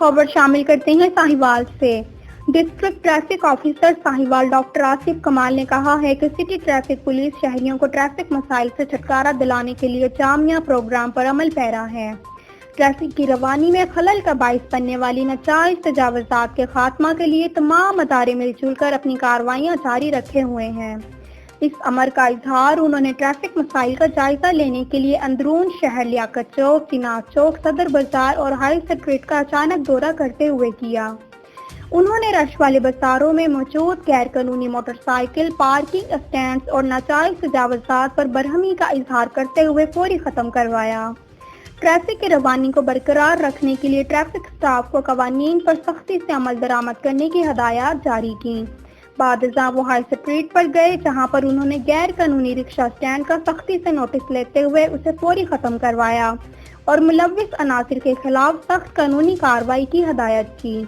خبر شامل کرتے ہیں ساہیوال سے۔ District traffic officer Sahiwal doctor Asif Kamal نے کہا ہے کہ سٹی ٹریفک پولیس شہریوں کو ٹریفک مسائل سے چھٹکارا دلانے کے لیے جامع پروگرام پر عمل پیرا ہے۔ ٹریفک کی روانی میں خلل کا باعث بننے والی ناجائز تجاوزات کے خاتمہ کے لیے تمام ادارے مل جل کر اپنی کارروائیاں جاری رکھے ہوئے ہیں۔ اس امر کا اظہار انہوں نے ٹریفک مسائل کا جائزہ لینے کے لیے اندرون شہر لیاقت چوک، چناس چوک، صدر بازار اور ہائی اسٹریٹ کا اچانک دورہ کرتے ہوئے کیا۔ انہوں نے رش والے بازاروں میں موجود غیر قانونی موٹر سائیکل پارکنگ اسٹینڈز اور ناجائز تجاوزات پر برہمی کا اظہار کرتے ہوئے فوری ختم کروایا۔ ٹریفک کی روانی کو برقرار رکھنے کے لیے ٹریفک اسٹاف کو قوانین پر سختی سے عمل درآمد کرنے کی ہدایات جاری کیں۔ بعد ازاں وہ ہائی اسٹریٹ پر گئے جہاں پر انہوں نے غیر قانونی رکشہ اسٹینڈ کا سختی سے نوٹس لیتے ہوئے اسے فوری ختم کروایا اور ملوث عناصر کے خلاف سخت قانونی کارروائی کی ہدایت کی۔